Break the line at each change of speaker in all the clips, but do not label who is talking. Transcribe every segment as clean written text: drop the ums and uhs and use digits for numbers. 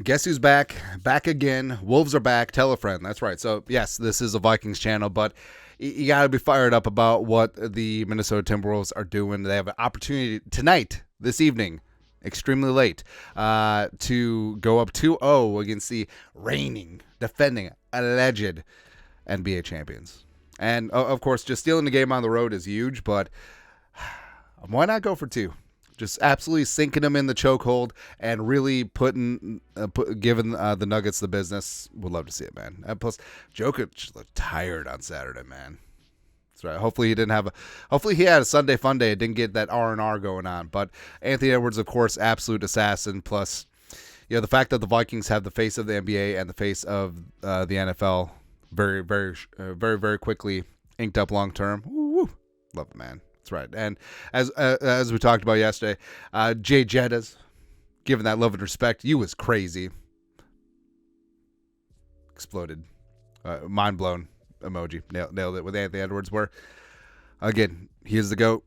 Guess who's back? Back again. Wolves are back. Tell a friend. That's right. So, yes, this is a Vikings channel, but you got to be fired up about what the Minnesota Timberwolves are doing. They have an opportunity tonight, this evening, extremely late, to go up 2-0 against the reigning, defending, alleged NBA champions. And, of course, just stealing the game on the road is huge, but why not go for two? Just absolutely sinking them in the chokehold and really giving the Nuggets the business. Would love to see it, man. And plus, Jokic looked tired on Saturday, man. That's right. Hopefully he had a Sunday fun day. It didn't get that R&R going on. But Anthony Edwards, of course, absolute assassin. Plus, the fact that the Vikings have the face of the NBA and the face of the NFL very, very, very, very quickly inked up long term. Woo, love it, man. That's right. And as we talked about yesterday, Jay Jettas, given that love and respect, you was crazy. Exploded. Mind blown emoji. Nailed it with Anthony Edwards, where, again, he is the GOAT.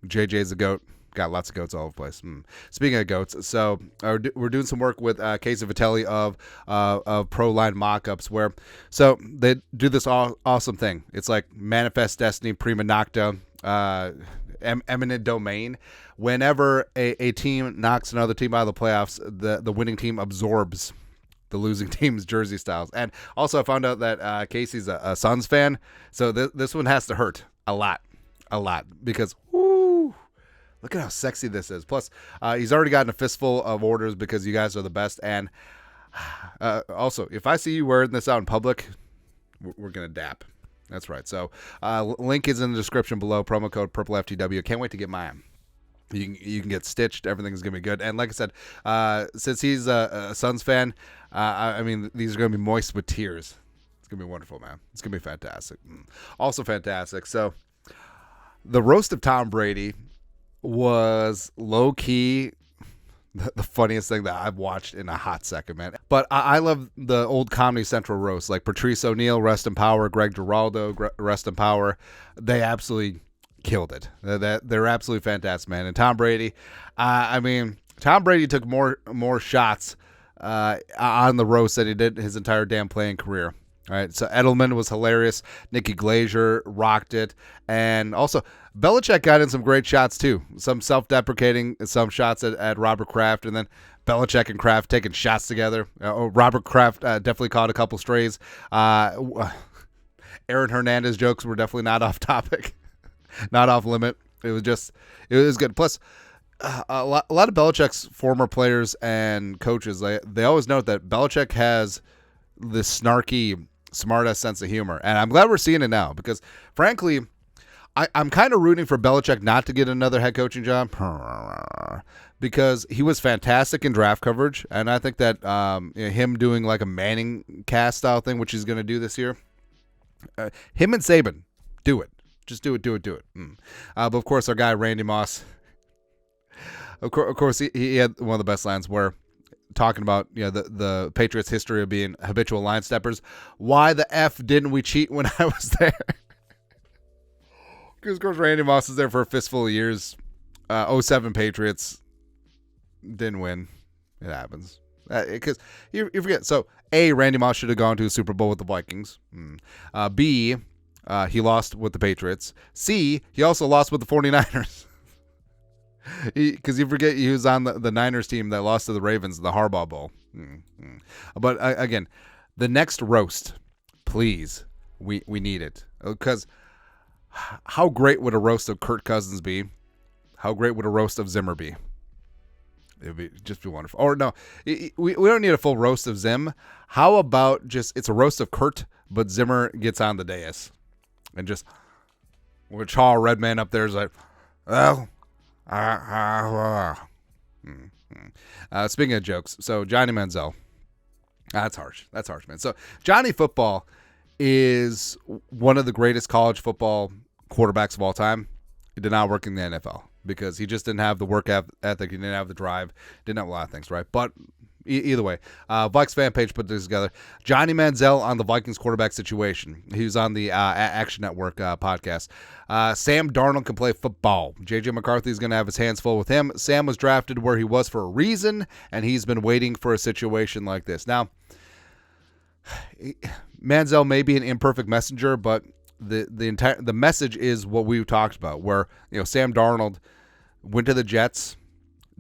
JJ's the GOAT. Got lots of goats all over the place. Speaking of goats, so we're doing some work with Casey Vitelli of Pro Line Mockups, where so they do this awesome thing. It's like Manifest Destiny, Prima Nocta, Eminent Domain. Whenever a team knocks another team out of the playoffs, the winning team absorbs the losing team's jersey styles. And also, I found out that Casey's a Suns fan, so this one has to hurt a lot, because look at how sexy this is. Plus, he's already gotten a fistful of orders because you guys are the best. And also, if I see you wearing this out in public, we're going to dap. That's right. So, link is in the description below. Promo code PurpleFTW. Can't wait to get mine. You can get stitched. Everything's going to be good. And like I said, since he's a Suns fan, I mean, these are going to be moist with tears. It's going to be wonderful, man. It's going to be fantastic. Also fantastic. So, the roast of Tom Brady was low-key the funniest thing that I've watched in a hot second, man. But I love the old Comedy Central roast, like Patrice O'Neal, rest in power, Greg Giraldo, rest in power. They absolutely killed it. They're absolutely fantastic, man. And Tom Brady, Tom Brady took more shots on the roast than he did his entire damn playing career. All right, so Edelman was hilarious. Nikki Glazier rocked it. And also, Belichick got in some great shots, too. Some self-deprecating, some shots at Robert Kraft, and then Belichick and Kraft taking shots together. Robert Kraft definitely caught a couple strays. Aaron Hernandez jokes were definitely not off topic, not off limit. It was good. Plus, a lot of Belichick's former players and coaches, they always note that Belichick has this snarky, smart-ass sense of humor. And I'm glad we're seeing it now because, frankly, I'm kind of rooting for Belichick not to get another head coaching job because he was fantastic in draft coverage. And I think that him doing like a Manning cast style thing, which he's going to do this year, him and Saban, do it. Just do it. But, of course, our guy, Randy Moss, of course, he had one of the best lines where, talking about the Patriots' history of being habitual line steppers. Why the F didn't we cheat when I was there? Because, of course, Randy Moss was there for a fistful of years. 07 Patriots didn't win. It happens. Because you forget. So, A, Randy Moss should have gone to a Super Bowl with the Vikings. B, he lost with the Patriots. C, he also lost with the 49ers. Because you forget he was on the Niners team that lost to the Ravens in the Harbaugh Bowl. But again, the next roast, please, we need it. Because how great would a roast of Kirk Cousins be? How great would a roast of Zimmer be? It would just be wonderful. Or no, we don't need a full roast of Zim. How about just it's a roast of Kurt, but Zimmer gets on the dais. And just, with Charles Redman up there is like, well, speaking of jokes, so Johnny Manziel, that's harsh, man. So Johnny Football is one of the greatest college football quarterbacks of all time. He did not work in the NFL because he just didn't have the work ethic, he didn't have the drive, didn't have a lot of things, right? But Either way, Vikes fan page put this together. Johnny Manziel on the Vikings quarterback situation. He was on the Action Network podcast. Sam Darnold can play football. J.J. McCarthy is going to have his hands full with him. Sam was drafted where he was for a reason, and he's been waiting for a situation like this. Now, Manziel may be an imperfect messenger, but the message is what we've talked about, where Sam Darnold went to the Jets,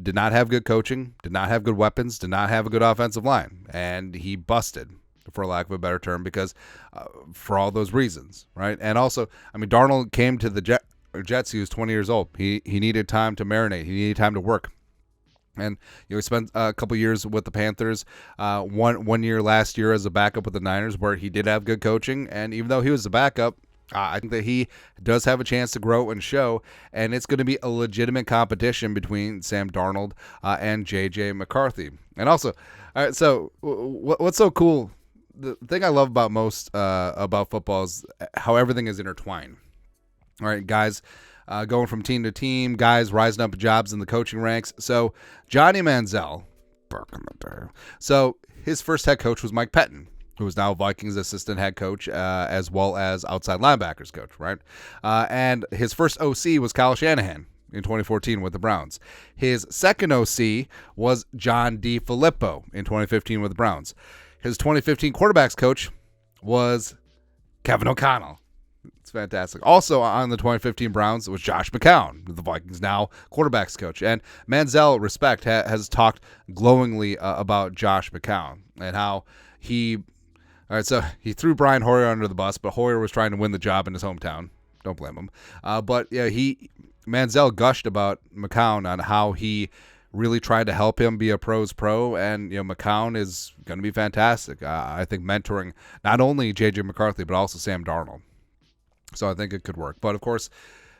did not have good coaching, did not have good weapons, did not have a good offensive line, and he busted, for lack of a better term, because for all those reasons, right? And also, Darnold came to the Jets. He was 20 years old. He needed time to marinate. He needed time to work. And he spent a couple years with the Panthers, one year last year as a backup with the Niners, where he did have good coaching. And even though he was a backup, I think that he does have a chance to grow and show, and it's going to be a legitimate competition between Sam Darnold and J.J. McCarthy. And also, all right, so what's so cool, the thing I love about most about football is how everything is intertwined. All right, guys going from team to team, guys rising up jobs in the coaching ranks. So Johnny Manziel, so his first head coach was Mike Pettin, who is now Vikings assistant head coach, as well as outside linebackers coach, right? And his first OC was Kyle Shanahan in 2014 with the Browns. His second OC was John DeFilippo in 2015 with the Browns. His 2015 quarterbacks coach was Kevin O'Connell. It's fantastic. Also on the 2015 Browns was Josh McCown, the Vikings now quarterbacks coach. And Manziel, respect, has talked glowingly about Josh McCown and how he... All right, so he threw Brian Hoyer under the bus, but Hoyer was trying to win the job in his hometown. Don't blame him. But yeah, Manziel gushed about McCown on how he really tried to help him be a pro's pro, and McCown is going to be fantastic. I think mentoring not only J.J. McCarthy but also Sam Darnold. So I think it could work. But of course,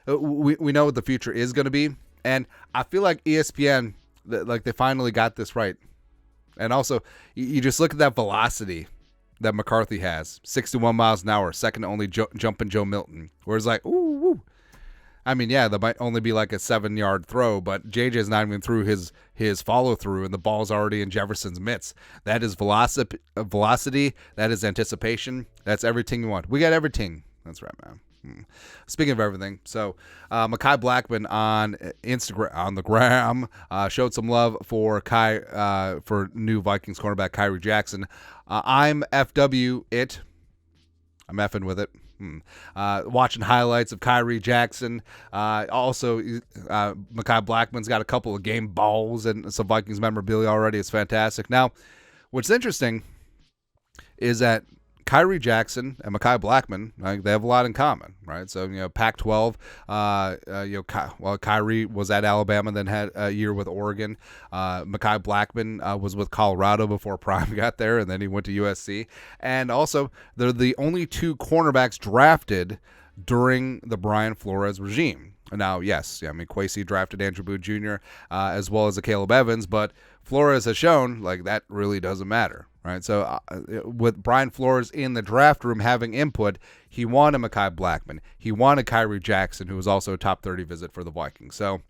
we know what the future is going to be, and I feel like ESPN, they finally got this right. And also, you just look at that velocity that McCarthy has, 61 miles an hour, second to only jumping Joe Milton. Whereas ooh. Yeah, that might only be like a 7-yard throw, but JJ's not even through his follow-through, and the ball's already in Jefferson's mitts. That is velocity. That is anticipation. That's everything you want. We got everything. That's right, man. Speaking of everything, so Mekhi Blackman on Instagram, on the gram, showed some love for for new Vikings cornerback Kyrie Jackson. I'm FW it. I'm effing with it. Watching highlights of Kyrie Jackson. Also, Mekhi Blackman's got a couple of game balls and some Vikings memorabilia already. It's fantastic. Now, what's interesting is that Kyrie Jackson and Mekhi Blackman, they have a lot in common, right? So, Pac-12, Kyrie was at Alabama, then had a year with Oregon. Mekhi Blackman was with Colorado before Prime got there, and then he went to USC. And also, they're the only two cornerbacks drafted during the Brian Flores regime. Now, yes, Kwesi drafted Andrew Booth Jr. As well as a Caleb Evans, but Flores has shown that really doesn't matter, right? So with Brian Flores in the draft room having input, he wanted Mekhi Blackman. He wanted Kyrie Jackson, who was also a top 30 visit for the Vikings. So,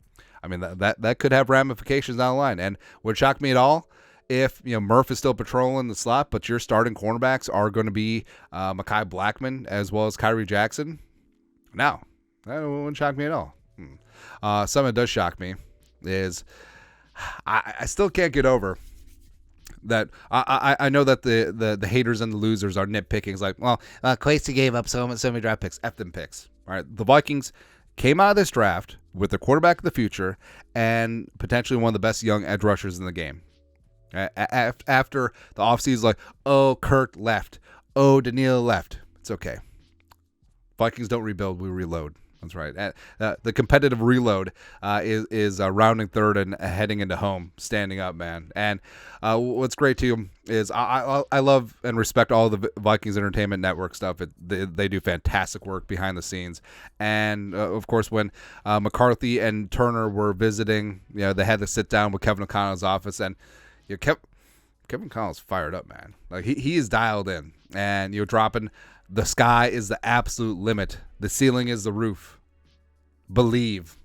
that could have ramifications down the line. And would shock me at all if Murph is still patrolling the slot, but your starting cornerbacks are going to be Mekhi Blackman as well as Kyrie Jackson. No, that wouldn't shock me at all. Something that does shock me is I still can't get over that. I know that the haters and the losers are nitpicking. It's like, well, Kwesi gave up so many draft picks. F them picks. All right, the Vikings came out of this draft with the quarterback of the future and potentially one of the best young edge rushers in the game. After the offseason, Kurt left. Daniil left. It's okay. Vikings don't rebuild, we reload. That's right. The competitive reload is rounding third and heading into home, standing up, man. And what's great too is I love and respect all the Vikings Entertainment Network stuff. They do fantastic work behind the scenes. And of course, when McCarthy and Turner were visiting, they had to sit down with Kevin O'Connell's office, and Kevin O'Connell's fired up, man. He is dialed in, and dropping. The sky is the absolute limit. The ceiling is the roof. Believe.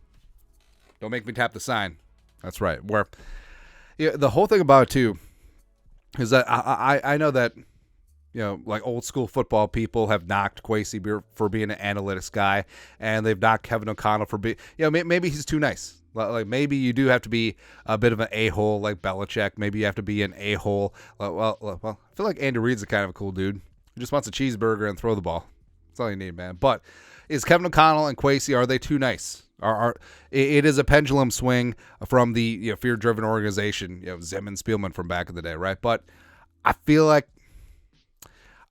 Don't make me tap the sign. That's right. Where the whole thing about it too is that I know that, like old school football people have knocked Kwesi for being an analytics guy, and they've knocked Kevin O'Connell for being, maybe he's too nice. Like maybe you do have to be a bit of an a-hole like Belichick. Maybe you have to be an a-hole. Well, I feel like Andy Reid's a kind of a cool dude. He just wants a cheeseburger and throw the ball. That's all you need, man. But is Kevin O'Connell and Kwesi, are they too nice? It is a pendulum swing from the fear-driven organization, Zim and Spielman from back in the day, right? But I feel like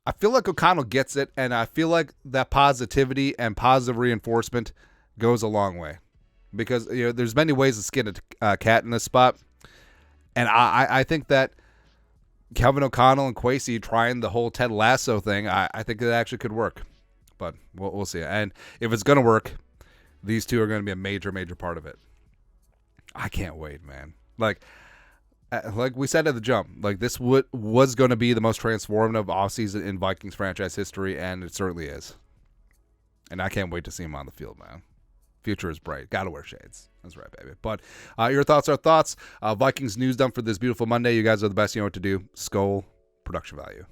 O'Connell gets it, and I feel like that positivity and positive reinforcement goes a long way, because there's many ways to skin a cat in this spot, and I think that Kevin O'Connell and Kwesi trying the whole Ted Lasso thing, I think that actually could work, but we'll see. And if it's gonna work, these two are going to be a major part of it. I can't wait, man. Like we said at the jump, like this was going to be the most transformative offseason in Vikings franchise history, and it certainly is. And I can't wait to see him on the field, man. Future is bright. Got to wear shades. That's right, baby. But your thoughts are thoughts. Vikings news dump for this beautiful Monday. You guys are the best. You know what to do. Skol, production value.